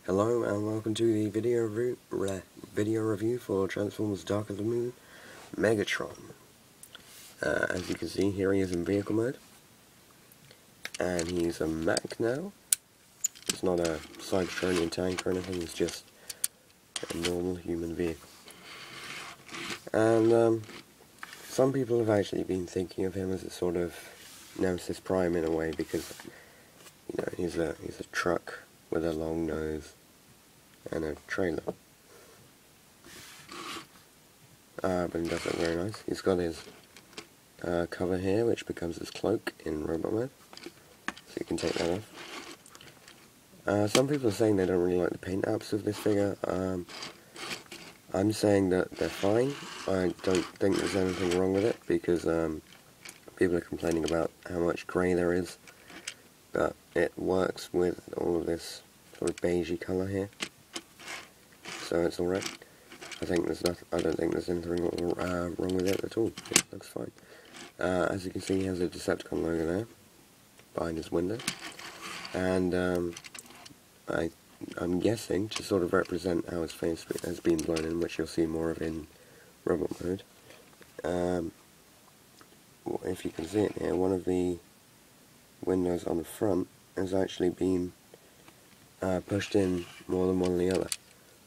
Hello and welcome to the video review for Transformers Dark of the Moon Megatron. As you can see, here he is in vehicle mode, and he's a mech now. It's not a Cybertronian tank or anything, it's just a normal human vehicle. And some people have actually been thinking of him as a sort of Nemesis Prime in a way, because you know he's a truck with a long nose and a trailer. But he does look very nice. He's got his cover here, which becomes his cloak in robot mode, so you can take that off. Some people are saying they don't really like the paint apps of this figure. I'm saying that they're fine. I don't think there's anything wrong with it, because people are complaining about how much grey there is, but it works with all of this sort of beigey colour here, so it's alright. I don't think there's anything wrong with it at all. It looks fine. As you can see, he has a Decepticon logo there behind his window, and I'm guessing to sort of represent how his face has been blown in, which you'll see more of in robot mode. If you can see it here, one of the windows on the front has actually been pushed in more than one of the other.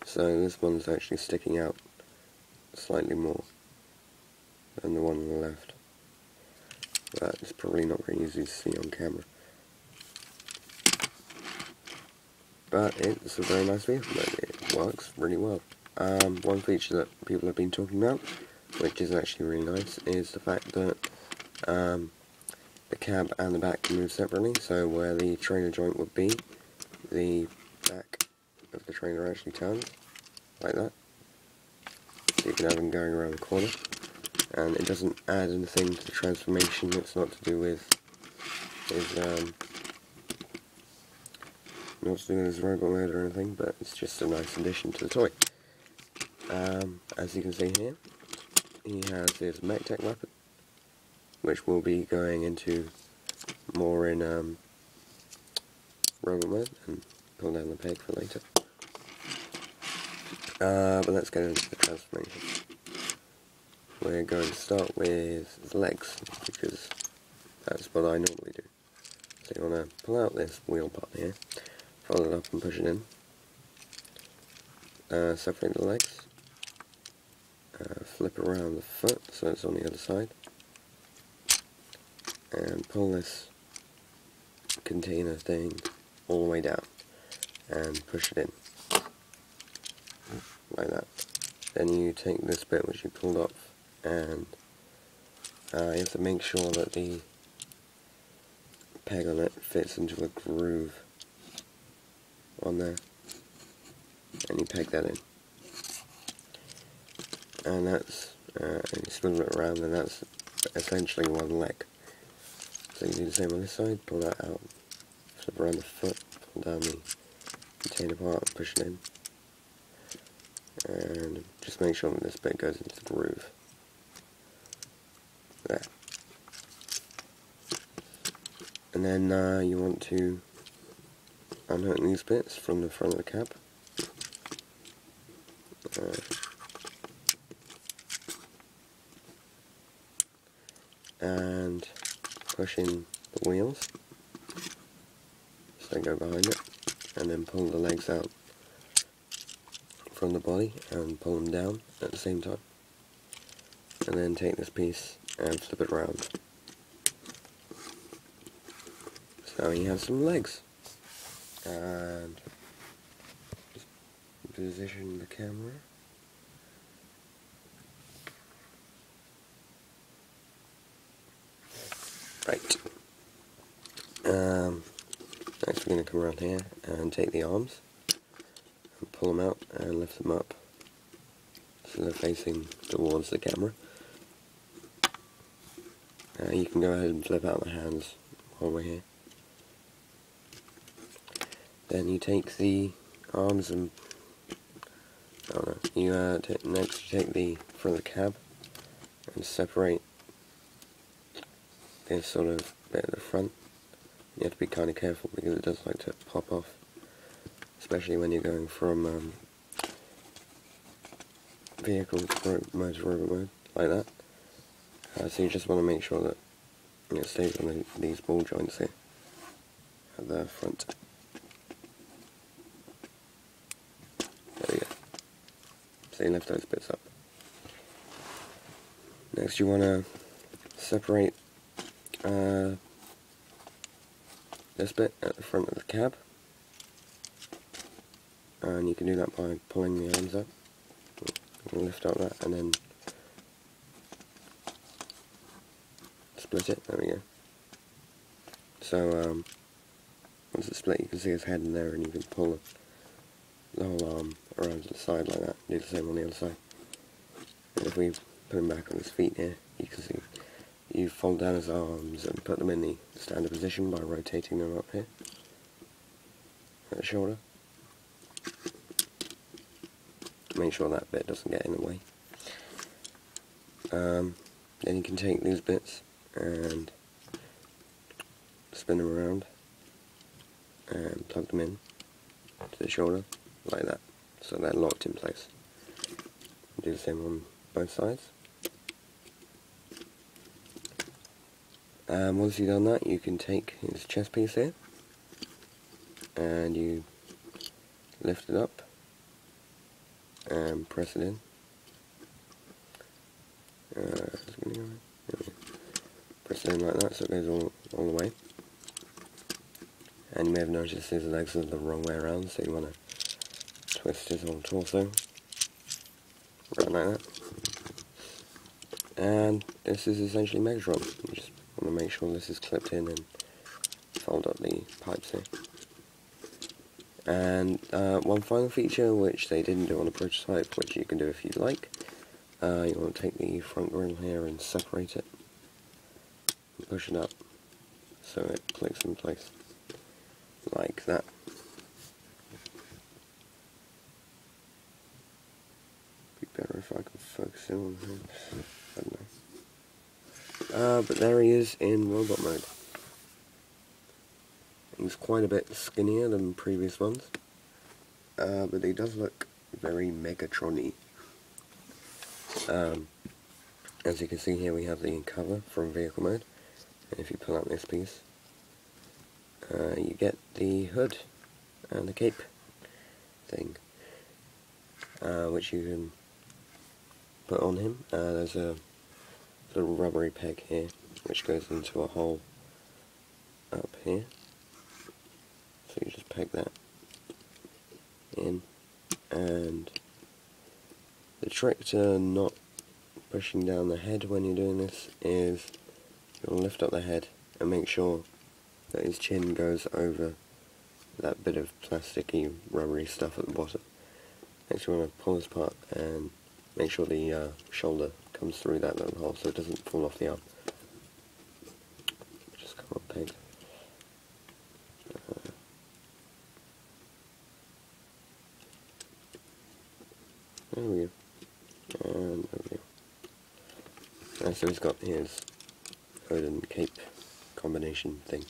So this one's actually sticking out slightly more than the one on the left. But it's probably not very easy to see on camera. But it's a very nice vehicle. It works really well. One feature that people have been talking about, which is actually really nice, is the fact that the cab and the back can move separately. So where the trailer joint would be, the back of the trailer actually turns like that, so you can have him going around the corner, and it doesn't add anything to the transformation. It's not to do with his robot mode or anything, but it's just a nice addition to the toy. As you can see here, he has his mech tech weapon, which will be going into more in robot mode, and pull down the peg for later. But let's get into the transformation. We're going to start with his legs, because that's what I normally do. So you want to pull out this wheel part here, fold it up and push it in. Separate the legs. Flip around the foot so it's on the other side. And pull this container thing all the way down and push it in like that. Then you take this bit which you pulled off, and you have to make sure that the peg on it fits into a groove on there, and you peg that in, and that's and you spin it around, and that's essentially one leg. So you do the same on this side, pull that out, flip around the foot, pull down the container part, and push it in, and just make sure that this bit goes into the groove. There. And then you want to unhook these bits from the front of the cab. And push in the wheels so they go behind it, and then pull the legs out from the body and pull them down at the same time, and then take this piece and flip it around. So you have some legs, and just position the camera. Right. Next we're going to come around here and take the arms and pull them out and lift them up so they're facing towards the camera. You can go ahead and flip out the hands while we're here. Then you take the arms and next you take the front of the cab and separate this sort of bit at the front. You have to be kind of careful because it does like to pop off. especially when you're going from vehicle mode to robot mode, like that. So you just want to make sure that it stays on these ball joints here at the front. There we go. So you lift those bits up. Next you want to separate this bit at the front of the cab, and you can do that by pulling the arms up. You can lift up that and then split it. There we go. So once it's split, you can see his head in there, and you can pull the whole arm around to the side like that. Do the same on the other side. And if we put him back on his feet here, you can see you fold down his arms and put them in the standard position by rotating them up here at the shoulder. Make sure that bit doesn't get in the way. Then you can take these bits and spin them around and plug them in to the shoulder like that, so they're locked in place. Do the same on both sides. Once you've done that, you can take his chest piece here and you lift it up and press it in. Press it in like that so it goes all the way. And you may have noticed his legs are the wrong way around, so you want to twist his whole torso around like that. And this is essentially Megatron. You just want to make sure this is clipped in and fold up the pipes here. And one final feature which they didn't do on the prototype, which you can do if you like. You want to take the front grill here and separate it and push it up so it clicks in place like that. Be better if I could focus in on him. I don't know. But there he is in robot mode. He's quite a bit skinnier than previous ones, but he does look very Megatron-y. As you can see here, we have the cover from vehicle mode, and if you pull out this piece, you get the hood and the cape thing, which you can put on him. There's a little rubbery peg here, which goes into a hole up here. So you just peg that in, and the trick to not pushing down the head when you're doing this is you'll lift up the head and make sure that his chin goes over that bit of plasticky rubbery stuff at the bottom. Next you want to pull this part and make sure the shoulder comes through that little hole so it doesn't fall off the arm. Just come on peg. There we go. And there we go. So he's got his hood and cape combination thing.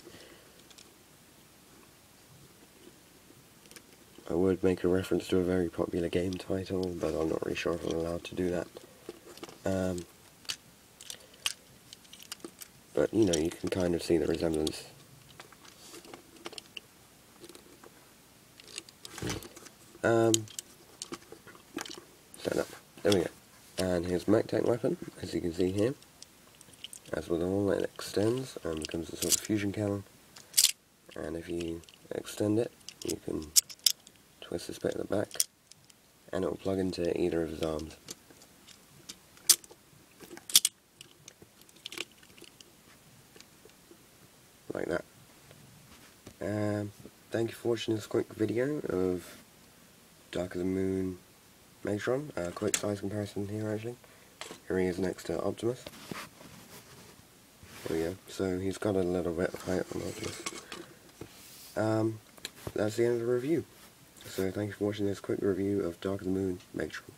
I would make a reference to a very popular game title, but I'm not really sure if I'm allowed to do that. But you know, you can kind of see the resemblance. Stand up. There we go. And here's MacTac weapon, as you can see here. As with all, it extends and becomes a sort of fusion cannon. And if you extend it, you can twist this bit at the back, and it will plug into either of his arms. Like that. Thank you for watching this quick video of Dark of the Moon Megatron. Quick size comparison here actually. Here he is next to Optimus. There we go. So he's got a little bit of height on Optimus. That's the end of the review. So thank you for watching this quick review of Dark of the Moon Megatron.